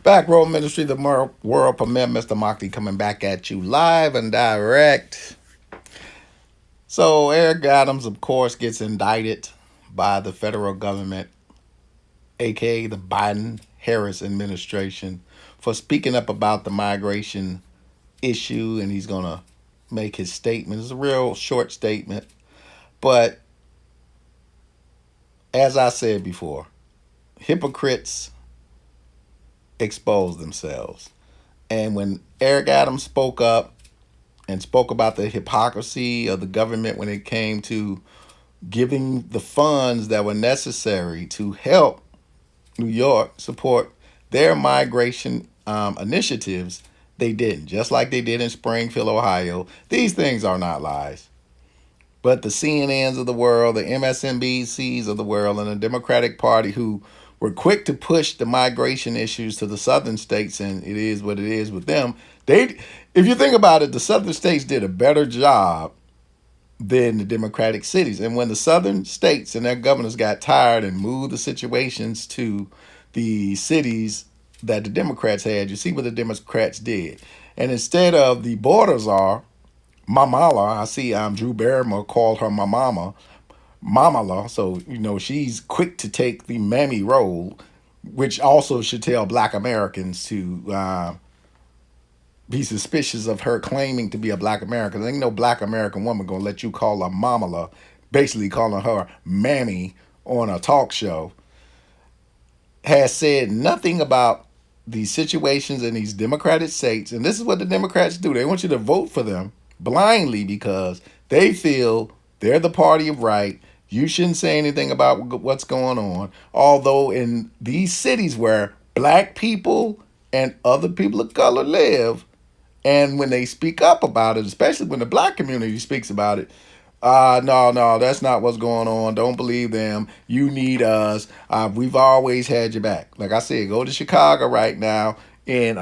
Back Row Ministry, the world premiere, Mr. Motley coming back at you live and direct. So Eric Adams, of course, gets indicted by the federal government, aka the Biden Harris administration, for speaking up about the migration issue, and he's gonna make his statement. It's a real short statement, but as I said before, hypocrites expose themselves. And when Eric Adams spoke up and spoke about the hypocrisy of the government when it came to giving the funds that were necessary to help New York support their migration initiatives, they didn't. Just like they did in Springfield, Ohio. These things are not lies. But the CNNs of the world, the MSNBCs of the world, and the Democratic Party who were quick to push the migration issues to the southern states, and it is what it is with them. If you think about it, the southern states did a better job than the Democratic cities. And when the southern states and their governors got tired and moved the situations to the cities that the Democrats had, you see what the Democrats did. And instead of the borders are Mamala, I see Drew Barrymore called her my mama, Mamala. So, she's quick to take the mammy role, which also should tell black Americans to be suspicious of her claiming to be a black American. There ain't no black American woman gonna let you call her Mamala, basically calling her mammy on a talk show. Has said nothing about these situations in these Democratic states. And this is what the Democrats do. They want you to vote for them blindly because they feel they're the party of right. You shouldn't say anything about what's going on. Although in these cities where black people and other people of color live, and when they speak up about it, especially when the black community speaks about it, no, no, that's not what's going on. Don't believe them. You need us. We've always had your back. Like I said, go to Chicago right now in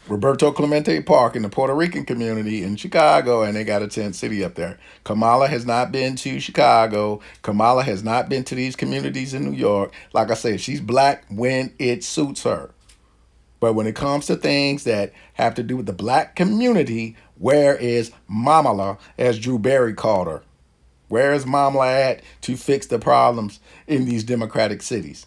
Roberto Clemente Park in the Puerto Rican community in Chicago, and they got a tent city up there. Kamala has not been to Chicago. Kamala has not been to these communities in New York. Like I said, she's black when it suits her. But when it comes to things that have to do with the black community, where is Mamala, as Drew Barry called her? Where is Mamala at to fix the problems in these Democratic cities?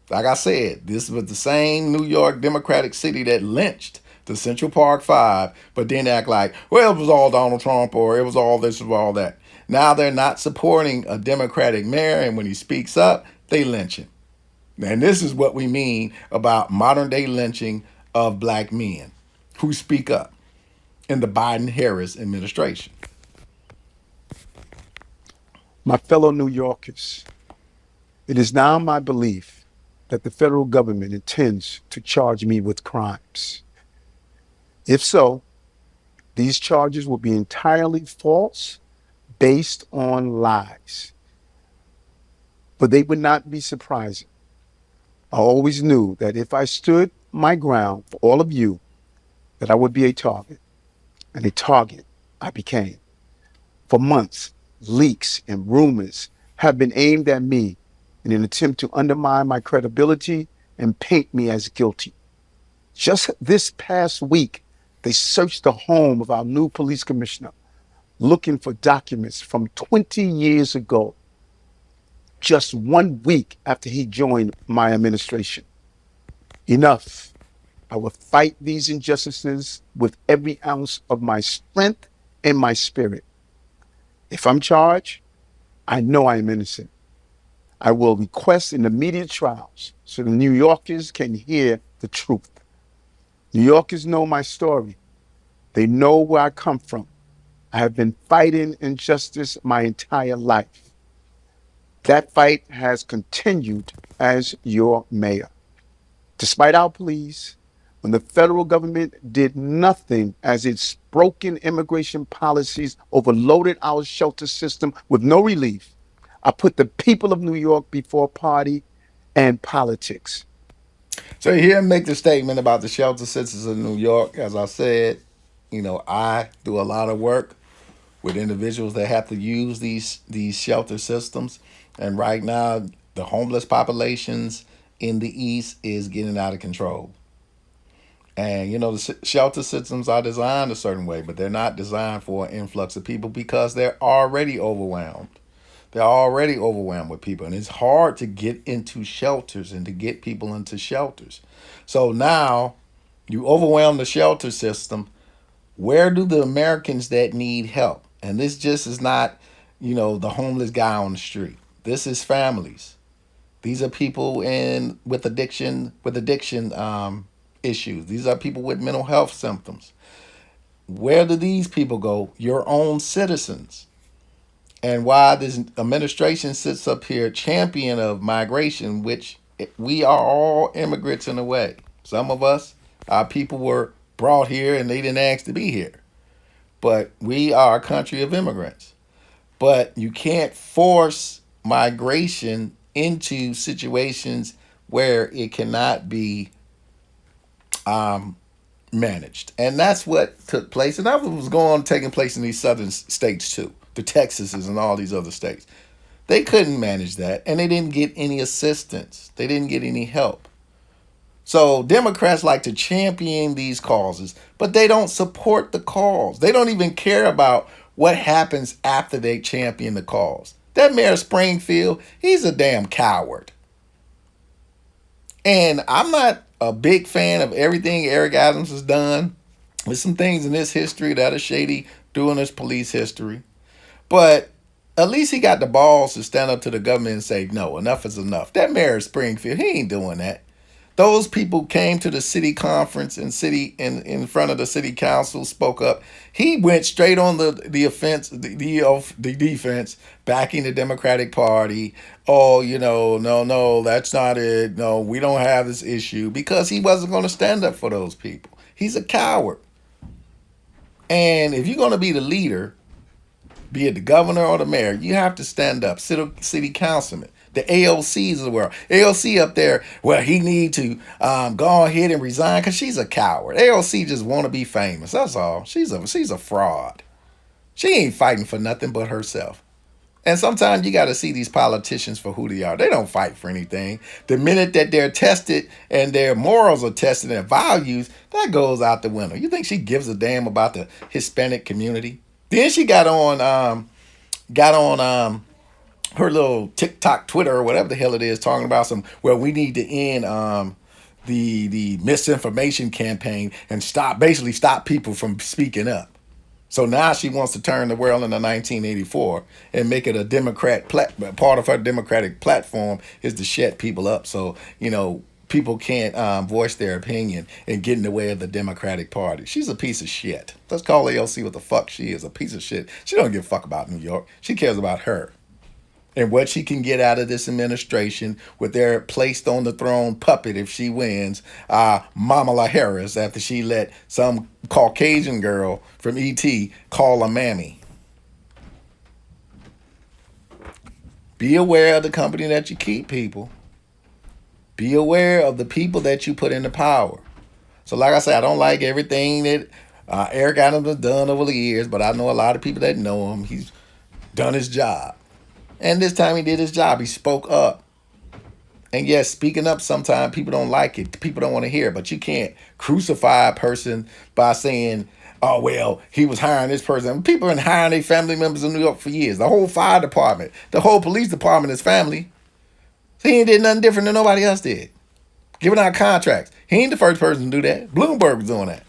Like I said, this was the same New York Democratic city that lynched the Central Park Five, but then act like, well, it was all Donald Trump or it was all this or all that. Now they're not supporting a Democratic mayor, and when he speaks up, they lynch him. And this is what we mean about modern day lynching of black men who speak up in the Biden Harris administration. My fellow New Yorkers, it is now my belief that the federal government intends to charge me with crimes. If so, these charges will be entirely false, based on lies. But they would not be surprising. I always knew that if I stood my ground for all of you, that I would be a target, and a target I became. For months, leaks and rumors have been aimed at me in an attempt to undermine my credibility and paint me as guilty. Just this past week, they searched the home of our new police commissioner looking for documents from 20 years ago, just 1 week after he joined my administration. Enough. I will fight these injustices with every ounce of my strength and my spirit. If I'm charged, I know I am innocent. I will request an immediate trials so the New Yorkers can hear the truth. New Yorkers know my story. They know where I come from. I have been fighting injustice my entire life. That fight has continued as your mayor. Despite our pleas, when the federal government did nothing as its broken immigration policies overloaded our shelter system with no relief, I put the people of New York before party and politics. So you hear him make the statement about the shelter citizens of New York. As I said, I do a lot of work with individuals that have to use these shelter systems, and right now the homeless populations in the East is getting out of control. And the shelter systems are designed a certain way, but they're not designed for an influx of people because they're already overwhelmed. They're already overwhelmed with people, and it's hard to get into shelters and to get people into shelters. So now you overwhelm the shelter system. Where do the Americans that need help? And this just is not, the homeless guy on the street. This is families. These are people in with addiction issues. These are people with mental health symptoms. Where do these people go? Your own citizens. And why this administration sits up here champion of migration, which we are all immigrants in a way. Some of us, our people were brought here and they didn't ask to be here. But we are a country of immigrants. But you can't force migration into situations where it cannot be um, managed. And that's what took place. And that was taking place in these southern states too, the Texases and all these other states. They couldn't manage that, and they didn't get any assistance. They didn't get any help. So Democrats like to champion these causes, but they don't support the cause. They don't even care about what happens after they champion the cause. That mayor of Springfield, he's a damn coward. And I'm not a big fan of everything Eric Adams has done. There's some things in his history that are shady during his police history. But at least he got the balls to stand up to the government and say, no, enough is enough. That mayor of Springfield, he ain't doing that. Those people came to the city conference and in front of the city council, spoke up. He went straight on the offense, the defense, backing the Democratic Party. Oh, no, that's not it. No, we don't have this issue because he wasn't going to stand up for those people. He's a coward. And if you're going to be the leader, be it the governor or the mayor, you have to stand up. City councilman, the AOCs of the world. AOC up there, well, he need to go ahead and resign because she's a coward. AOC just want to be famous. That's all. She's a fraud. She ain't fighting for nothing but herself. And sometimes you got to see these politicians for who they are. They don't fight for anything. The minute that they're tested and their morals are tested and values, that goes out the window. You think she gives a damn about the Hispanic community? Then she got on her little TikTok, Twitter, or whatever the hell it is, talking about we need to end the misinformation campaign and stop people from speaking up. So now she wants to turn the world into 1984 and make it a part of her Democratic platform is to shut people up. So people can't voice their opinion and get in the way of the Democratic Party. She's a piece of shit. Let's call AOC what the fuck she is, a piece of shit. She don't give a fuck about New York. She cares about her and what she can get out of this administration with their placed on the throne puppet if she wins, Kamala Harris, after she let some Caucasian girl from ET call her mammy. Be aware of the company that you keep, people. Be aware of the people that you put into power. So, like I said, I don't like everything that Eric Adams has done over the years, but I know a lot of people that know him. He's done his job. And this time he did his job. He spoke up. And yes, speaking up sometimes people don't like it. People don't want to hear it. But you can't crucify a person by saying, oh, well, he was hiring this person. People have been hiring their family members in New York for years. The whole fire department, the whole police department is family. So he ain't did nothing different than nobody else did. Giving out contracts. He ain't the first person to do that. Bloomberg was doing that.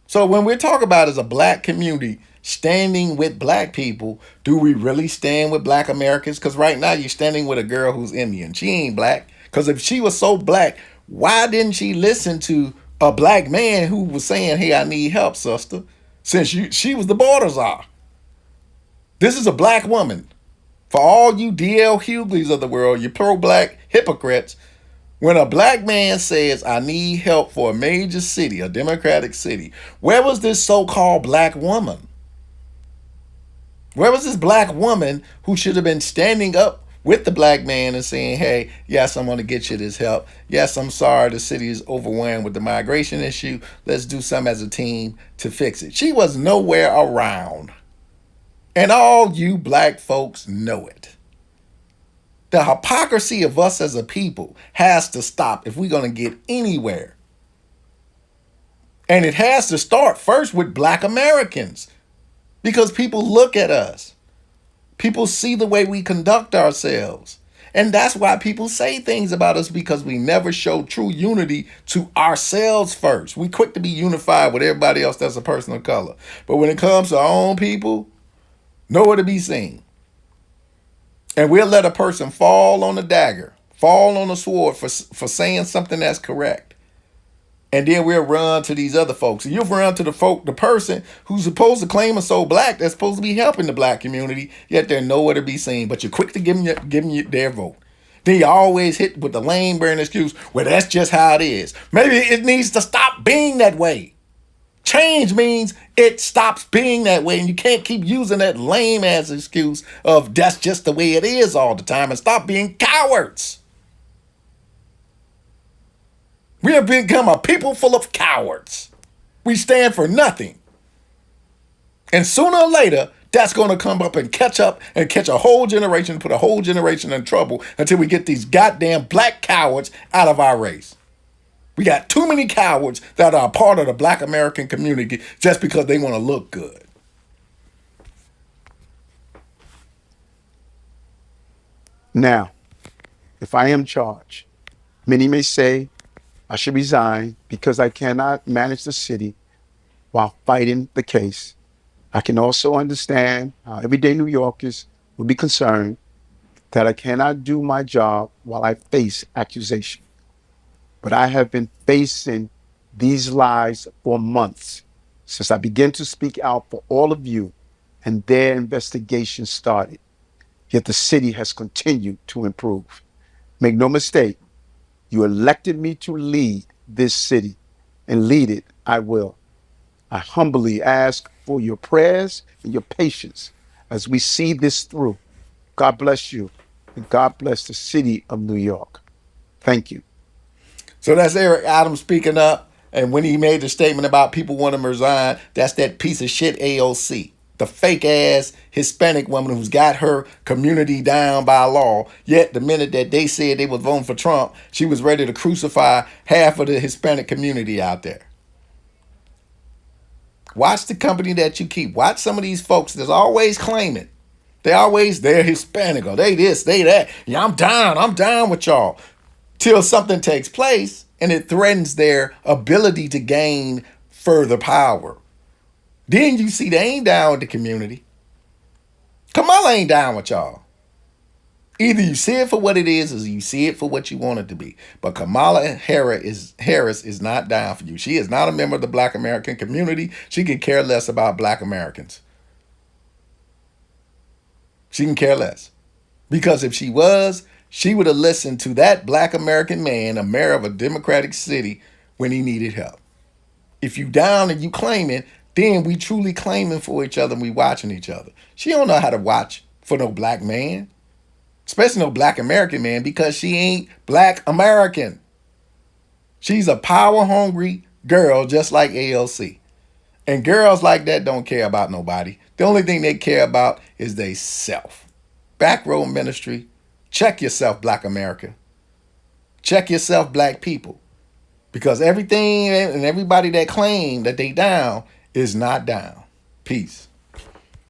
So when we're talking about as a black community standing with black people, do we really stand with black Americans? Because right now you're standing with a girl who's Indian. She ain't black. Because if she was so black, why didn't she listen to a black man who was saying, hey, I need help, sister? Since she was the border czar. This is a black woman. For all you D.L. Hugleys of the world, you pro-black hypocrites, when a black man says, I need help for a major city, a democratic city, where was this so-called black woman? Where was this black woman who should have been standing up with the black man and saying, hey, yes, I'm going to get you this help. Yes, I'm sorry the city is overwhelmed with the migration issue. Let's do something as a team to fix it. She was nowhere around. And all you black folks know it. The hypocrisy of us as a people has to stop if we're going to get anywhere. And it has to start first with black Americans because people look at us. People see the way we conduct ourselves. And that's why people say things about us because we never show true unity to ourselves first. We quick to be unified with everybody else that's a person of color. But when it comes to our own people, nowhere to be seen. And we'll let a person fall on the dagger, fall on the sword for saying something that's correct. And then we'll run to these other folks. And you'll run to the person who's supposed to claim us so black, that's supposed to be helping the black community, yet they're nowhere to be seen. But you're quick to give them their vote. Then you always hit with the lame burn excuse, well, that's just how it is. Maybe it needs to stop being that way. Change means it stops being that way, and you can't keep using that lame ass excuse of that's just the way it is all the time, and stop being cowards. We have become a people full of cowards. We stand for nothing. And sooner or later, that's going to come up and catch a whole generation, put a whole generation in trouble until we get these goddamn black cowards out of our race. We got too many cowards that are a part of the black American community just because they want to look good. Now, if I am charged, many may say I should resign because I cannot manage the city while fighting the case. I can also understand how everyday New Yorkers will be concerned that I cannot do my job while I face accusation. But I have been facing these lies for months since I began to speak out for all of you and their investigation started. Yet the city has continued to improve. Make no mistake, you elected me to lead this city, and lead it I will. I humbly ask for your prayers and your patience as we see this through. God bless you, and God bless the city of New York. Thank you. So that's Eric Adams speaking up. And when he made the statement about people wanting to resign, that's that piece of shit AOC. The fake ass Hispanic woman who's got her community down by law. Yet the minute that they said they was voting for Trump, she was ready to crucify half of the Hispanic community out there. Watch the company that you keep. Watch some of these folks that's always claiming. They're Hispanic or they this, they that. Yeah, I'm down with y'all. Till something takes place and it threatens their ability to gain further power. Then you see they ain't down with the community. Kamala ain't down with y'all. Either you see it for what it is or you see it for what you want it to be. But Kamala Harris is not down for you. She is not a member of the black American community. She can care less about black Americans. She can care less. Because if she was, she would have listened to that black American man, a mayor of a democratic city, when he needed help. If you down and you claiming, then we truly claiming for each other and we watching each other. She don't know how to watch for no black man, especially no black American man, because she ain't black American. She's a power hungry girl just like ALC. And girls like that don't care about nobody. The only thing they care about is they self. Back row ministry. Check yourself, black America. Check yourself, black people. Because everything and everybody that claim that they down is not down. Peace.